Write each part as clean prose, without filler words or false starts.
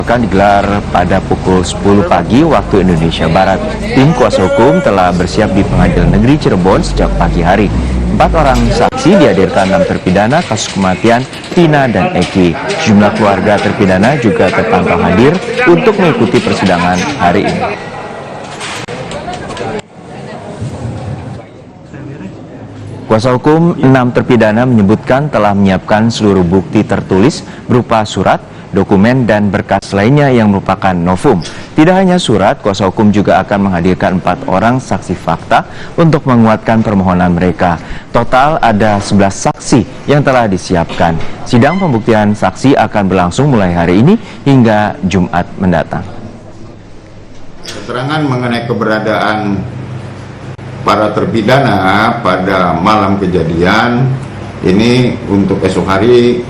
akan digelar pada pukul 10 pagi waktu Indonesia Barat. Tim kuasa hukum telah bersiap di Pengadilan Negeri Cirebon sejak pagi hari. 4 orang saksi dihadirkan 6 terpidana kasus kematian Vina dan Eki. Sejumlah keluarga terpidana juga terpantau hadir untuk mengikuti persidangan hari ini. Kuasa hukum 6 terpidana menyebutkan telah menyiapkan seluruh bukti tertulis berupa surat, dokumen, dan berkas lainnya yang merupakan novum. Tidak hanya surat, kuasa hukum juga akan menghadirkan 4 orang saksi fakta untuk menguatkan permohonan mereka. Total ada 11 saksi yang telah disiapkan. Sidang pembuktian saksi akan berlangsung mulai hari ini hingga Jumat mendatang. Keterangan mengenai keberadaan para terpidana pada malam kejadian ini untuk esok hari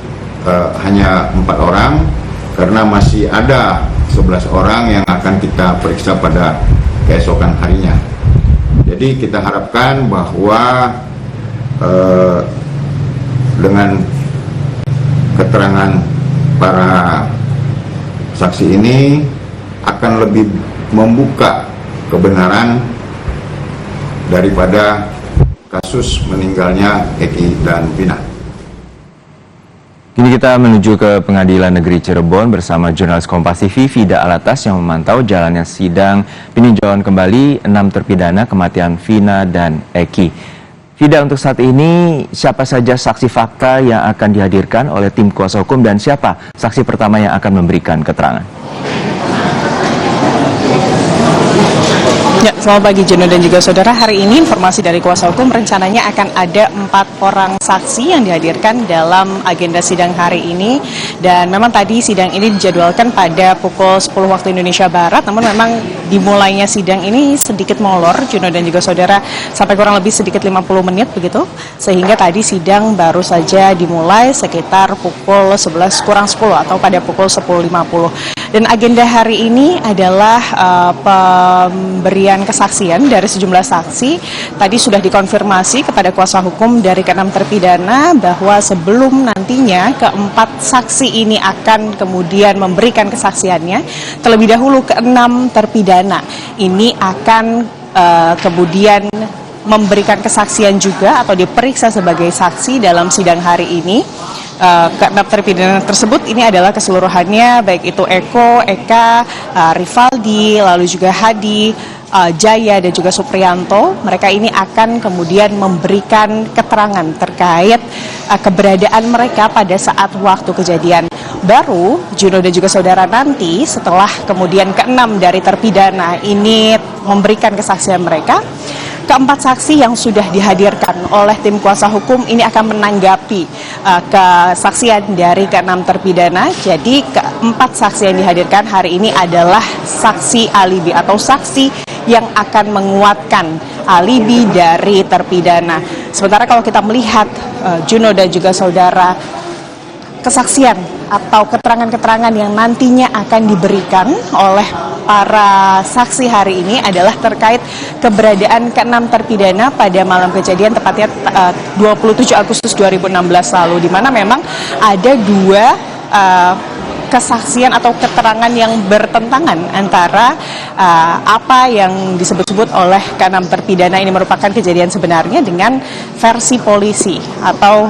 hanya 4 orang, karena masih ada 11 orang yang akan kita periksa pada keesokan harinya. Jadi kita harapkan bahwa dengan keterangan para saksi ini akan lebih membuka kebenaran daripada kasus meninggalnya Eki dan Vina. Kini kita menuju ke Pengadilan Negeri Cirebon bersama jurnalis Kompas TV Fida Alatas yang memantau jalannya sidang peninjauan kembali 6 terpidana kematian Vina dan Eki. Fida, untuk saat ini siapa saja saksi fakta yang akan dihadirkan oleh tim kuasa hukum dan siapa saksi pertama yang akan memberikan keterangan? Ya, selamat pagi Jono dan juga saudara. Hari ini informasi dari kuasa hukum rencananya akan ada 4 orang saksi yang dihadirkan dalam agenda sidang hari ini. Dan memang tadi sidang ini dijadwalkan pada pukul 10 waktu Indonesia Barat. Namun memang dimulainya sidang ini sedikit molor Jono dan juga saudara, sampai kurang lebih sedikit 50 menit begitu. Sehingga tadi sidang baru saja dimulai sekitar pukul 11 kurang 10 atau pada pukul 10.50. Dan agenda hari ini adalah pemberian kesaksian dari sejumlah saksi. Tadi sudah dikonfirmasi kepada kuasa hukum dari ke-6 terpidana bahwa sebelum nantinya ke-4 saksi ini akan kemudian memberikan kesaksiannya, terlebih dahulu ke-6 terpidana ini akan kemudian memberikan kesaksian juga atau diperiksa sebagai saksi dalam sidang hari ini. Ke-6 terpidana tersebut ini adalah keseluruhannya, baik itu Eko, Eka, Rivaldi, lalu juga Hadi, Jaya dan juga Supriyanto. Mereka ini akan kemudian memberikan keterangan terkait keberadaan mereka pada saat waktu kejadian. Baru Juno dan juga saudara nanti setelah kemudian ke-6 dari terpidana ini memberikan kesaksian mereka, ke-4 saksi yang sudah dihadirkan oleh tim kuasa hukum ini akan menanggapi kesaksian dari ke-6 terpidana. Jadi ke-4 saksi yang dihadirkan hari ini adalah saksi alibi atau saksi yang akan menguatkan alibi dari terpidana. Sementara kalau kita melihat Juno dan juga saudara, kesaksian atau keterangan-keterangan yang nantinya akan diberikan oleh para saksi hari ini adalah terkait keberadaan ke-6 terpidana pada malam kejadian, tepatnya 27 Agustus 2016 lalu, di mana memang ada 2 kesaksian atau keterangan yang bertentangan antara apa yang disebut-sebut oleh ke-6 terpidana ini merupakan kejadian sebenarnya dengan versi polisi atau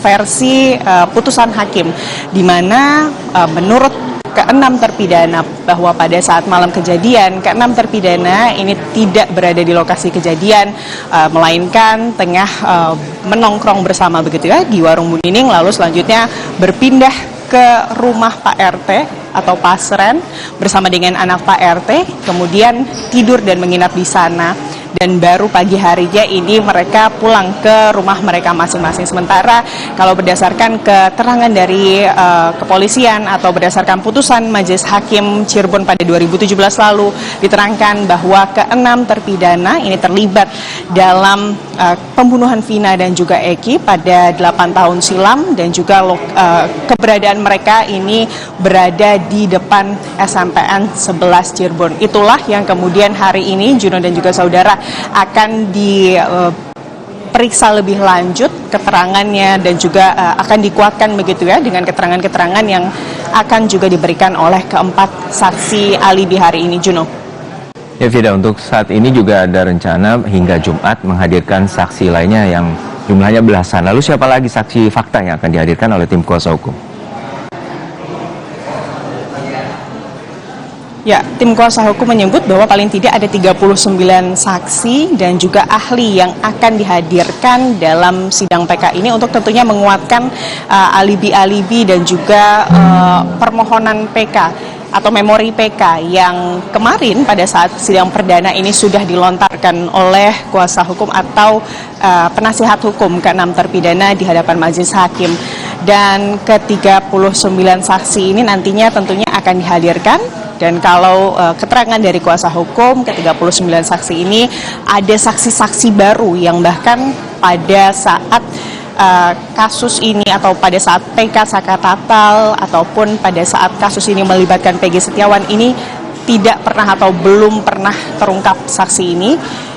versi putusan hakim, di mana menurut ke-6 terpidana bahwa pada saat malam kejadian ke-6 terpidana ini tidak berada di lokasi kejadian, melainkan tengah menongkrong bersama begitu ya di warung Bu Nining, lalu selanjutnya berpindah ke rumah Pak RT atau Pasren bersama dengan anak Pak RT, kemudian tidur dan menginap di sana. Dan baru pagi harinya ini mereka pulang ke rumah mereka masing-masing. Sementara kalau berdasarkan keterangan dari kepolisian atau berdasarkan putusan Majelis Hakim Cirebon pada 2017 lalu, diterangkan bahwa ke-6 terpidana ini terlibat dalam pembunuhan Vina dan juga Eki pada 8 tahun silam, dan juga keberadaan mereka ini berada di depan SMPN 11 Cirebon. Itulah yang kemudian hari ini Juno dan juga saudara akan diperiksa diperiksa lebih lanjut keterangannya dan juga akan dikuatkan begitu ya dengan keterangan-keterangan yang akan juga diberikan oleh keempat saksi alibi hari ini, Juno. Ya Vida, untuk saat ini juga ada rencana hingga Jumat menghadirkan saksi lainnya yang jumlahnya belasan. Lalu siapa lagi saksi fakta yang akan dihadirkan oleh tim kuasa hukum? Ya, tim kuasa hukum menyebut bahwa paling tidak ada 39 saksi dan juga ahli yang akan dihadirkan dalam sidang PK ini untuk tentunya menguatkan alibi-alibi dan juga permohonan PK atau memori PK yang kemarin pada saat sidang perdana ini sudah dilontarkan oleh kuasa hukum atau penasihat hukum ke-6 terpidana di hadapan majelis hakim. Dan ke-39 saksi ini nantinya tentunya akan dihadirkan. Dan kalau keterangan dari kuasa hukum, ke-39 saksi ini ada saksi-saksi baru yang bahkan pada saat kasus ini atau pada saat PK Saka Tatal ataupun pada saat kasus ini melibatkan Peggy Setiawan ini tidak pernah atau belum pernah terungkap saksi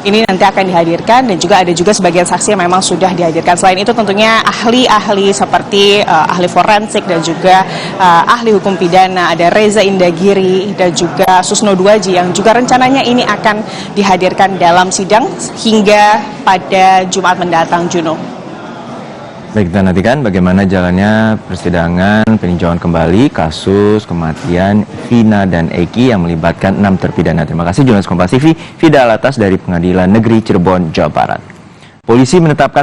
ini nanti akan dihadirkan dan juga ada juga sebagian saksi yang memang sudah dihadirkan. Selain itu tentunya ahli-ahli seperti ahli forensik dan juga ahli hukum pidana, ada Reza Indagiri dan juga Susno Duaji yang juga rencananya ini akan dihadirkan dalam sidang hingga pada Jumat mendatang, Juno. Baik, kita nantikan bagaimana jalannya persidangan peninjauan kembali kasus kematian Vina dan Eki yang melibatkan 6 terpidana. Terima kasih jurnalis Kompas TV, Vida Alatas dari Pengadilan Negeri Cirebon, Jawa Barat. Polisi menetapkan